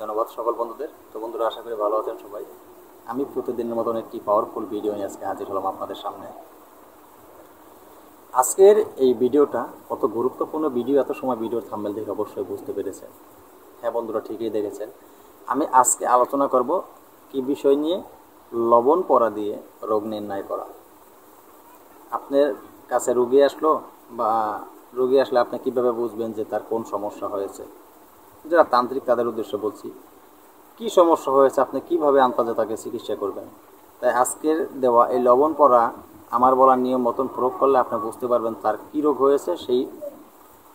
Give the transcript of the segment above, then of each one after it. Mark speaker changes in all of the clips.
Speaker 1: ধন্যবাদ সকল বন্ধুদের। তো বন্ধুরা, আশা করি ভালো আছেন সবাই। আমি প্রতিদিনের মতন একটি পাওয়ারফুল ভিডিও নিয়ে আজকে হাজির হলাম আপনাদের সামনে। আজকের এই ভিডিওটা কত গুরুত্বপূর্ণ ভিডিও, এত সময় ভিডিওর থাম্বনেল দেখে অবশ্যই বুঝতে পেরেছেন। হ্যাঁ বন্ধুরা, ঠিকই দেখেছেন। আমি আজকে আলোচনা করব কি বিষয় নিয়ে, লবণ পড়া দিয়ে রোগ নির্ণয় করা। আপনার কাছে রোগী আসলো বা রোগী আসলে আপনি কীভাবে বুঝবেন যে তার কোন সমস্যা হয়েছে। যারা তান্ত্রিক তাদের উদ্দেশ্যে বলছি, কি সমস্যা হয়েছে আপনি কিভাবে আন্তাজে তাকে চিকিৎসা করবেন। তাই আজকের দেওয়া এই লবণ পড়া আমার বলার নিয়ম মতন প্রয়োগ করলে আপনি বুঝতে পারবেন তার কী রোগ হয়েছে, সেই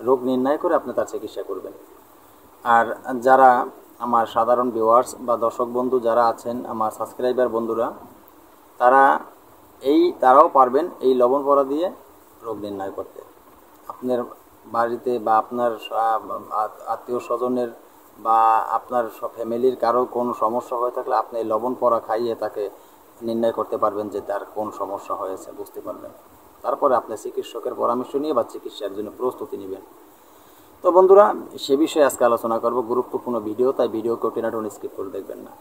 Speaker 1: রোগ নির্ণয় করে আপনি তার চিকিৎসা করবেন। আর যারা আমার সাধারণ ভিউয়ার্স বা দর্শক বন্ধু যারা আছেন, আমার সাবস্ক্রাইবার বন্ধুরা, তারাও পারবেন এই লবণ পড়া দিয়ে রোগ নির্ণয় করতে। আপনার বাড়িতে বা আপনার আত্মীয় স্বজনের বা আপনার ফ্যামিলির কারো কোনো সমস্যা হয়ে থাকলে আপনি এই লবণ পড়া খাইয়ে তাকে নির্ণয় করতে পারবেন যে তার কোন সমস্যা হয়েছে, বুঝতে পারবেন। তারপরে আপনি চিকিৎসকের পরামর্শ নিয়ে বা চিকিৎসার জন্য প্রস্তুতি নেবেন। তো বন্ধুরা, সে বিষয়ে আজকে আলোচনা করব, গুরুত্বপূর্ণ ভিডিও, তাই ভিডিওকে টেনে স্কিপ করে দেখবেন না।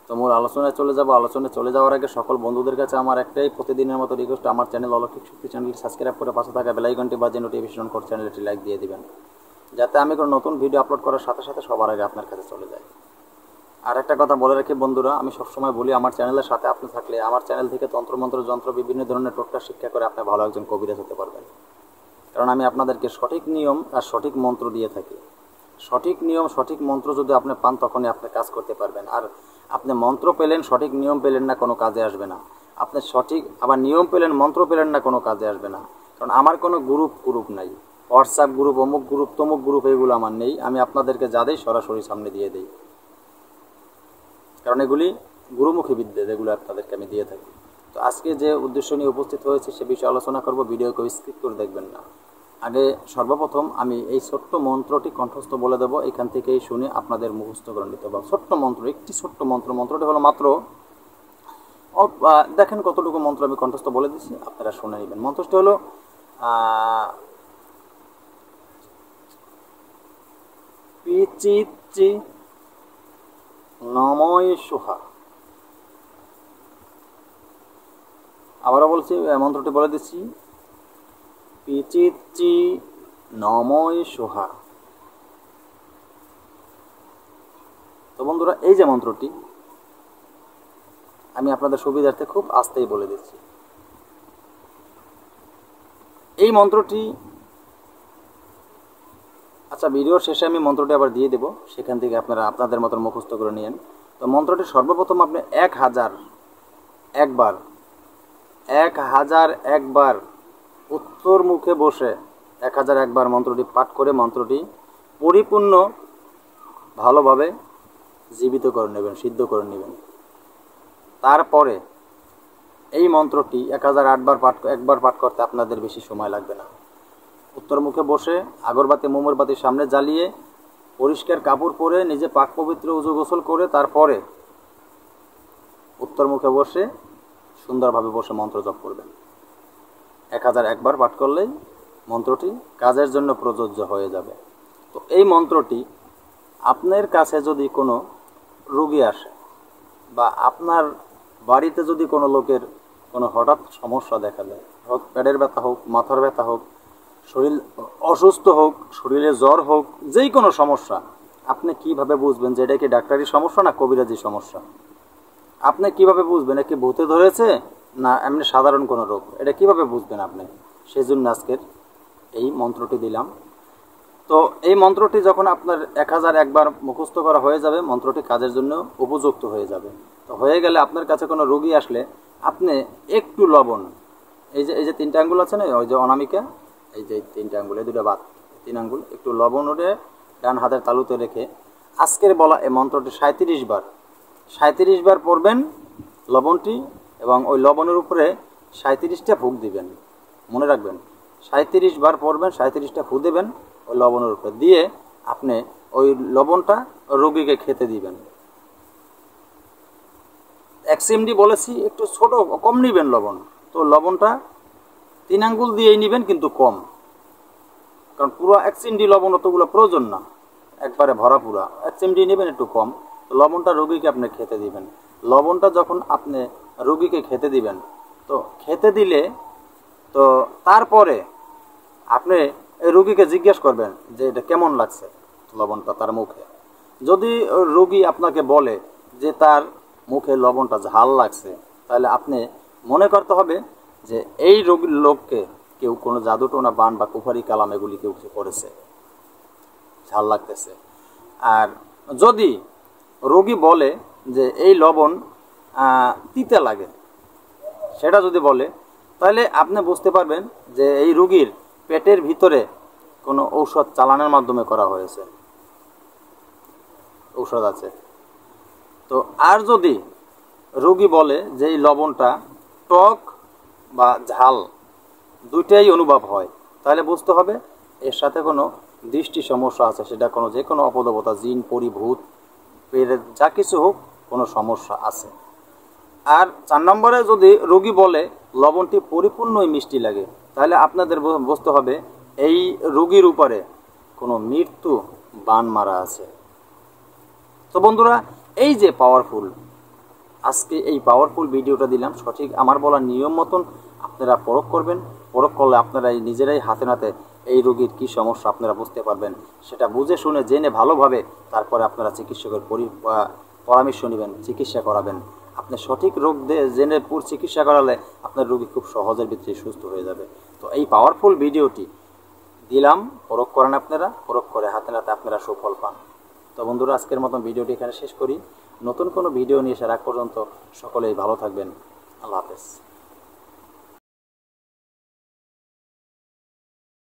Speaker 1: তো মূল আলোচনায় চলে যাব। আলোচনায় চলে যাওয়ার আগে সকল বন্ধুদের কাছে আমার একটাই প্রতিদিনের মতো রিকোয়েস্ট, আমার চ্যানেল অলৌকিক শক্তি চ্যানেলটি সাবস্ক্রাইব করে পাশে থাকা বেল আইকনটি বাজিয়ে নোটিফিকেশন করে চ্যানেলটি লাইক দিয়ে দিবেন, যাতে আমি কোনো নতুন ভিডিও আপলোড করার সাথে সাথে সবার আগে আপনার কাছে চলে যায়। আর একটা কথা বলে রাখি বন্ধুরা, আমি সবসময় বলি, আমার চ্যানেলের সাথে আপনি থাকলে আমার চ্যানেল থেকে তন্ত্রমন্ত্র যন্ত্র বিভিন্ন ধরনের টোটকা শিক্ষা করে আপনি ভালো একজন কবিরাজ হতে পারবেন। কারণ আমি আপনাদেরকে সঠিক নিয়ম আর সঠিক মন্ত্র দিয়ে থাকি। সঠিক নিয়ম সঠিক মন্ত্র যদি আপনি পান, তখনই আপনি কাজ করতে পারবেন। আর আপনি মন্ত্র পেলেন, সঠিক নিয়ম পেলেন না, কোনো কাজে আসবে না। আপনি সঠিক আবার নিয়ম পেলেন, মন্ত্র পেলেন না, কোনো কাজে আসবে না। কারণ আমার কোনো গ্রুপ নাই, হোয়াটসঅ্যাপ গ্রুপ, অমুক গ্রুপ, তমুক গ্রুপ, এগুলো আমার নেই। আমি আপনাদেরকে যা দেই সরাসরি সামনে দিয়ে দিই, কারণ এগুলি গুরুমুখী বিদ্যা, যেগুলো আপনাদেরকে আমি দিয়ে থাকি। তো আজকে যে উদ্দেশ্য নিয়ে উপস্থিত হয়েছে সে বিষয়ে আলোচনা করব। ভিডিওকে স্কিপ করে দেখবেন না। আগে সর্বপ্রথম আমি এই ছোট্ট মন্ত্রটি কণ্ঠস্থ বলে দেবো, এখান থেকেই শুনে আপনাদের মুখস্থ করে নিতে হবে। ছোট্ট মন্ত্র, একটি ছোট্ট মন্ত্র। মন্ত্রটি হলো মাত্র অল্প, দেখেন কতটুকু মন্ত্র আমি কণ্ঠস্থ বলে দিচ্ছি, আপনারা শুনে নেবেন। মন্ত্রটি হলো পিচিচি নময় সোহা। আবারও বলছি, মন্ত্রটি বলে দিচ্ছি, পিচিচি নময় সোহা। তো বন্ধুরা, এই যে মন্ত্রটি আমি আপনাদের সুবিধার্থে খুব আস্তেই বলে দিচ্ছি। এই মন্ত্রটি, আচ্ছা ভিডিওর শেষে আমি মন্ত্রটি আবার দিয়ে দেব, সেখান থেকে আপনারা আপনাদের মতন মুখস্থ করে নিন। তো মন্ত্রটি সর্বপ্রথম আপনি 1000 একবার উত্তর মুখে বসে 1001 মন্ত্রটি পাঠ করে মন্ত্রটি পরিপূর্ণ ভালোভাবে জীবিত করে নেবেন, সিদ্ধ করে নেবেন। তারপরে এই মন্ত্রটি 1008 একবার পাঠ করতে আপনাদের বেশি সময় লাগবে না। উত্তর মুখে বসে আগরবাতি মোমবাতির সামনে জ্বালিয়ে পরিষ্কার কাপড় পরে নিজে পাক পবিত্র উজু গোসল করে তারপরে উত্তর মুখে বসে সুন্দরভাবে বসে মন্ত্র জপ করবেন। 1001 পাঠ করলেই মন্ত্রটি কাজের জন্য প্রযোজ্য হয়ে যাবে। তো এই মন্ত্রটি আপনার কাছে যদি কোনো রোগী আসে বা আপনার বাড়িতে যদি কোনো লোকের কোনো হঠাৎ সমস্যা দেখা যায়, হোক পেটের ব্যথা হোক, মাথার ব্যথা হোক, শরীর অসুস্থ হোক, শরীরে জ্বর হোক, যেই কোনো সমস্যা, আপনি কিভাবে বুঝবেন যে এটা কি ডাক্তারি সমস্যা না কবিরাজি সমস্যা? আপনি কিভাবে বুঝবেন এটা কি ভূতে ধরেছে না এমনি সাধারণ কোনো রোগ? এটা কিভাবে বুঝবেন আপনি? সেজন্য আজকের এই মন্ত্রটি দিলাম। তো এই মন্ত্রটি যখন আপনার 1001 মুখস্থ করা হয়ে যাবে, মন্ত্রটি কাজের জন্য উপযুক্ত হয়ে যাবে। তো হয়ে গেলে আপনার কাছে কোনো রোগী আসলে আপনি একটু লবণ, এই যে 3টে আঙ্গুল আছে না, ওই যে অনামিকা, এই যে 3টে আঙ্গুল, এই 2টা বাদ, 3 আঙ্গুল, একটু লবণ ওঠে ডান হাতের তালুতে রেখে আজকের বলা এই মন্ত্রটি 37 বার পড়বেন লবণটি, এবং ওই লবণের উপরে 37টা ফুঁক দিবেন। মনে রাখবেন, 37 বার পড়বেন, 37টা ফুঁ দেবেন ওই লবণের উপরে দিয়ে আপনি ওই লবণটা রোগীকে খেতে দিবেন। 1 চিমটি বলেছি, একটু ছোট কম নেবেন লবণ। তো লবণটা 3 আঙ্গুল দিয়েই নেবেন, কিন্তু কম, কারণ পুরো 1 চিমটি লবণ অতগুলো প্রয়োজন না। একবারে ভরাপুরা, 1 চিমটি নেবেন একটু কম। তো লবণটা রোগীকে আপনি খেতে দিবেন। লবণটা যখন আপনি রোগীকে খেতে দিবেন, তো খেতে দিলে তো তারপরে আপনি এই রোগীকে জিজ্ঞেস করবেন যে এটা কেমন লাগছে লবণটা তার মুখে। যদি রোগী আপনাকে বলে যে তার মুখে লবণটা ঝাল লাগছে, তাহলে আপনি মনে করতে হবে যে এই রোগীর লোককে কেউ কোনো জাদুটোনা বান বা কুফারি কালাম এগুলি কেউ কিছু করেছে, ঝাল লাগতেছে। আর যদি রোগী বলে যে এই লবণ তিতে লাগে, সেটা যদি বলে, তাহলে আপনি বুঝতে পারবেন যে এই রোগীর পেটের ভিতরে কোনো ঔষধ চালানোর মাধ্যমে করা হয়েছে, ঔষধ আছে। তো আর যদি রোগী বলে যে এই লবণটা টক বা ঝাল দুইটাই অনুভব হয়, তাহলে বুঝতে হবে এর সাথে কোনো দৃষ্টি সমস্যা আছে, সেটা কোনো যে কোনো অপদেবতা, জিন, পরিভূত, পেরে যা কিছু হোক, কোনো সমস্যা আছে। আর 4 নম্বরে যদি রোগী বলে লবণটি পরিপূর্ণই মিষ্টি লাগে, তাহলে আপনাদের বুঝতে হবে এই রোগীর উপরে কোনো মৃত্যু বান মারা আছে। তো বন্ধুরা, এই যে পাওয়ারফুল, আজকে এই পাওয়ারফুল ভিডিওটা দিলাম, সঠিক আমার বলা নিয়ম মতন আপনারা প্রয়োগ করবেন। প্রয়োগ করলে আপনারা নিজেরাই হাতে নাতে এই রোগীর কী সমস্যা আপনারা বুঝতে পারবেন। সেটা বুঝে শুনে জেনে ভালোভাবে তারপরে আপনারা চিকিৎসকের পরামর্শ নেবেন, চিকিৎসা করাবেন। আপনি সঠিক রোগ জেনে চিকিৎসা করালে আপনার রোগী খুব সহজের ভিতরে সুস্থ হয়ে যাবে। তো এই পাওয়ারফুল ভিডিওটি দিলাম, প্রয়োগ করেন আপনারা, প্রয়োগ করে হাতে নাতে আপনারা সুফল পান। তো বন্ধুরা, আজকের মতন ভিডিওটি এখানে শেষ করি। নতুন কোনো ভিডিও নিয়ে আসার আগ পর্যন্ত সকলেই ভালো থাকবেন। আল্লাহ হাফেজ।